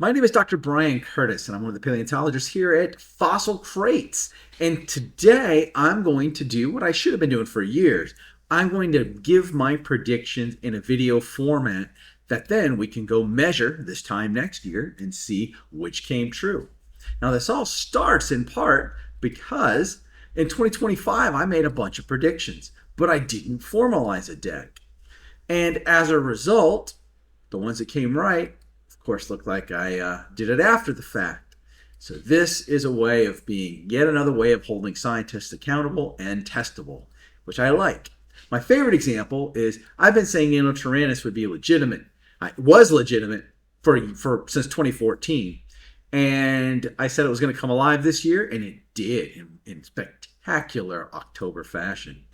My name is Dr. Brian Curtis, and I'm one of the paleontologists here at Fossil Crates. And today I'm going to do what I should have been doing for years. I'm going to give my predictions in a video format that then we can go measure this time next year and see which came true. Now, this all starts in part because in 2025 I made a bunch of predictions, but I didn't formalize a deck. And as a result, the ones that came right, of course, looked like I did it after the fact. So this is a way of being yet another way of holding scientists accountable and testable, which I like. My favorite example is I've been saying Tyrannosaurus would be legitimate. It was legitimate for since 2014. And I said it was going to come alive this year, and it did in spectacular October fashion.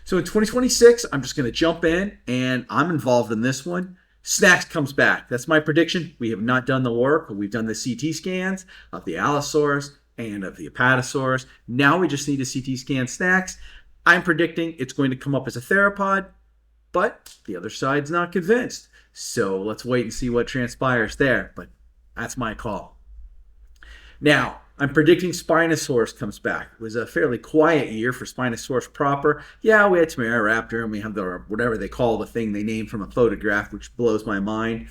So in 2026, I'm just going to jump in, and I'm involved in this one. Snacks comes back. That's my prediction. We have not done the work. We've done the CT scans of the Allosaurus and of the Apatosaurus. Now we just need to CT scan Snacks. I'm predicting it's going to come up as a Theropod, but the other side's not convinced. So let's wait and see what transpires there. But that's my call. Now, I'm predicting Spinosaurus comes back. It was a fairly quiet year for Spinosaurus proper. Yeah, we had Raptor, and we have the whatever they call the thing they named from a photograph, which blows my mind.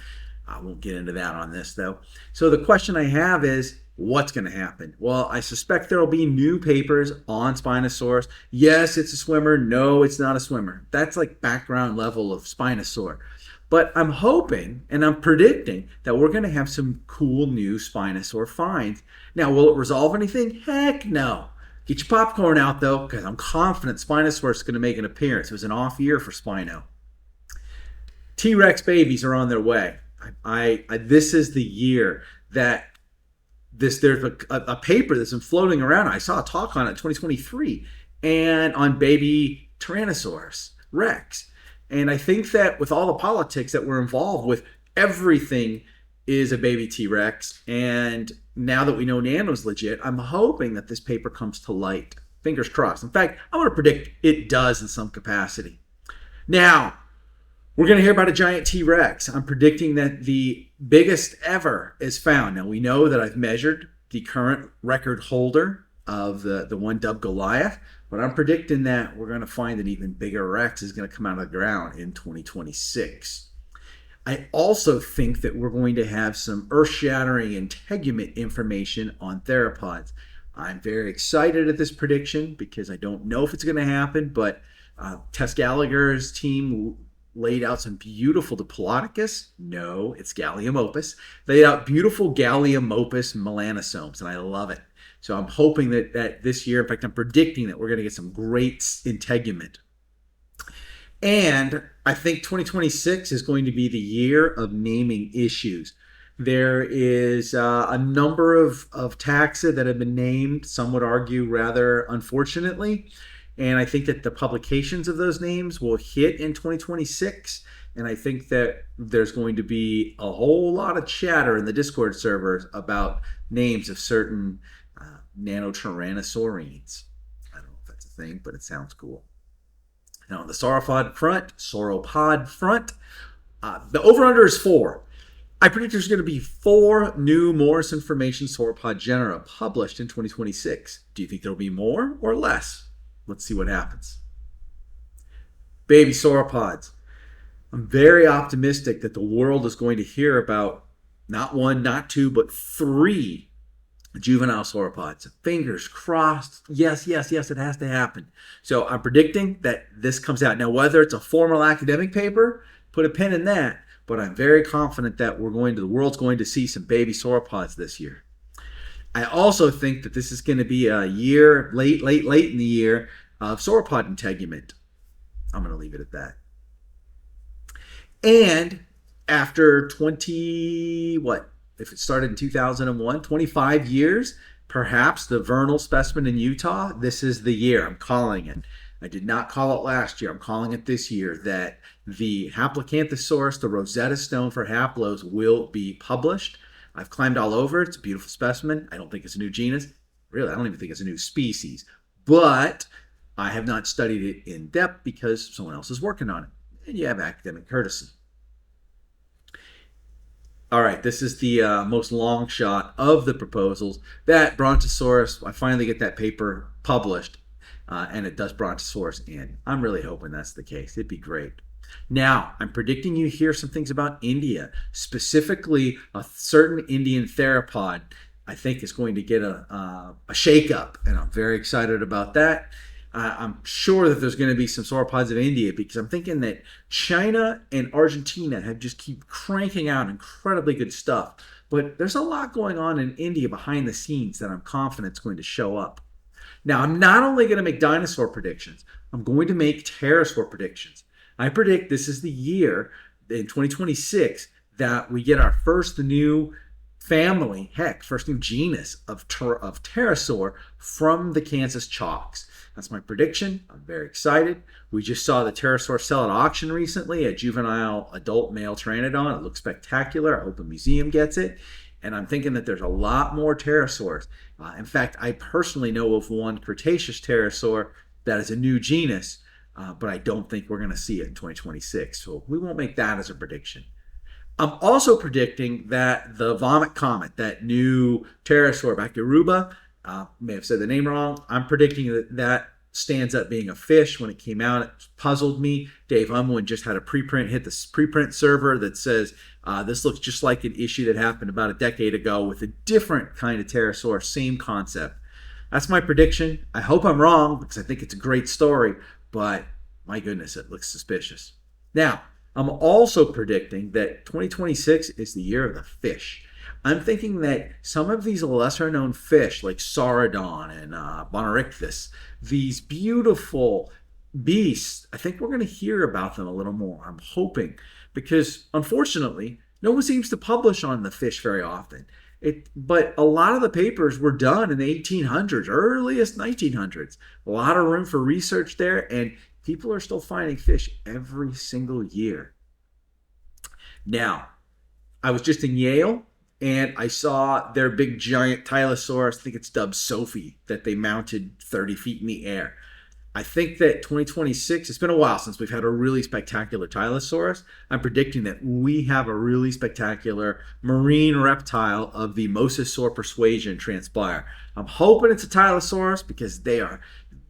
I won't get into that on this, though. So the question I have is, what's going to happen? Well, I suspect there will be new papers on Spinosaurus. Yes, it's a swimmer. No, it's not a swimmer. That's like background level of Spinosaur. But I'm hoping and I'm predicting that we're going to have some cool new Spinosaur finds. Now, will it resolve anything? Heck no. Get your popcorn out, though, because I'm confident Spinosaurus is going to make an appearance. It was an off year for Spino. T-Rex babies are on their way. This is the year that there's a paper that's been floating around. I saw a talk on it in 2023 and on baby Tyrannosaurus Rex. And I think that with all the politics that we're involved with, everything is a baby T-Rex. And now that we know Nano's legit, I'm hoping that this paper comes to light. Fingers crossed. In fact, I'm going to predict it does in some capacity. Now, we're going to hear about a giant T-Rex. I'm predicting that the biggest ever is found. Now, we know that I've measured the current record holder of the one dubbed Goliath, but I'm predicting that we're going to find an even bigger Rex is going to come out of the ground in 2026. I also think that we're going to have some earth-shattering integument information on theropods. I'm very excited at this prediction because I don't know if it's going to happen, but Tess Gallagher's team laid out some beautiful Diplodocus. No, it's Gallimiopus. Laid out beautiful Gallimiopus melanosomes, and I love it. So I'm hoping that this year, in fact, I'm predicting that we're going to get some great integument. And I think 2026 is going to be the year of naming issues. There is a number of taxa that have been named, some would argue rather unfortunately. And I think that the publications of those names will hit in 2026. And I think that there's going to be a whole lot of chatter in the Discord servers about names of certain nanotyrannosaurines. I don't know if that's a thing, but it sounds cool. Now on the Sauropod front, the over-under is 4. I predict there's going to be 4 new Morris Information Sauropod genera published in 2026. Do you think there'll be more or less? Let's see what happens. Baby sauropods. I'm very optimistic that the world is going to hear about not 1, not 2, but 3 juvenile sauropods. Fingers crossed. Yes, it has to happen. So I'm predicting that this comes out. Now, whether it's a formal academic paper, put a pin in that, but I'm very confident that the world's going to see some baby sauropods this year. I also think that this is going to be a year, late in the year, of sauropod integument. I'm going to leave it at that. And after if it started in 2001, 25 years, perhaps the vernal specimen in Utah, this is the year. I'm calling it. I did not call it last year. I'm calling it this year that the Haplocanthosaurus, the Rosetta Stone for haplos, will be published. I've climbed all over. It's a beautiful specimen. I don't think it's a new genus. Really, I don't even think it's a new species. But I have not studied it in depth because someone else is working on it. And you have academic courtesy. All right, this is the most long shot of the proposals. That Brontosaurus, I finally get that paper published, and it does Brontosaurus in. I'm really hoping that's the case. It'd be great. Now, I'm predicting you hear some things about India, specifically a certain Indian theropod. I think is going to get a shakeup, and I'm very excited about that. I'm sure that there's going to be some sauropods of India because I'm thinking that China and Argentina have just keep cranking out incredibly good stuff. But there's a lot going on in India behind the scenes that I'm confident is going to show up. Now, I'm not only going to make dinosaur predictions, I'm going to make pterosaur predictions. I predict this is the year in 2026 that we get our first new family, heck, first new genus of pterosaur from the Kansas chalks. That's my prediction. I'm very excited. We just saw the pterosaur sell at auction recently, a juvenile adult male pteranodon. It looks spectacular. I hope a museum gets it. And I'm thinking that there's a lot more pterosaurs. In fact, I personally know of one Cretaceous pterosaur that is a new genus, but I don't think we're going to see it in 2026. So we won't make that as a prediction. I'm also predicting that the Vomit Comet, that new pterosaur Bacteruba, may have said the name wrong. I'm predicting that that stands up being a fish. When it came out, it puzzled me. Dave Unwin just had a preprint hit the preprint server that says this looks just like an issue that happened about a decade ago with a different kind of pterosaur, same concept. That's my prediction. I hope I'm wrong because I think it's a great story, but my goodness, it looks suspicious. Now, I'm also predicting that 2026 is the year of the fish. I'm thinking that some of these lesser known fish like Saurodon and Bonarichthus, these beautiful beasts, I think we're going to hear about them a little more. I'm hoping because unfortunately, no one seems to publish on the fish very often. But a lot of the papers were done in the 1800s, earliest 1900s. A lot of room for research there, and people are still finding fish every single year. Now, I was just in Yale and I saw their big giant Tylosaurus, I think it's dubbed Sophie, that they mounted 30 feet in the air. I think that 2026, it's been a while since we've had a really spectacular Tylosaurus. I'm predicting that we have a really spectacular marine reptile of the Mosasaur persuasion transpire. I'm hoping it's a Tylosaurus because they're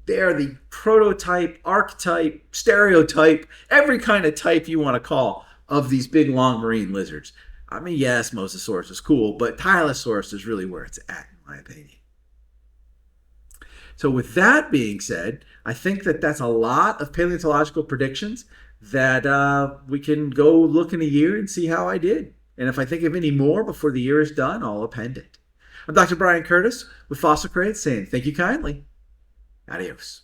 the prototype, archetype, stereotype, every kind of type you want to call of these big long marine lizards. I mean, yes, Mosasaurus is cool, but Tylosaurus is really where it's at, in my opinion. So with that being said, I think that that's a lot of paleontological predictions that we can go look in a year and see how I did. And if I think of any more before the year is done, I'll append it. I'm Dr. Brian Curtis with Fossil Crates saying thank you kindly. Adios.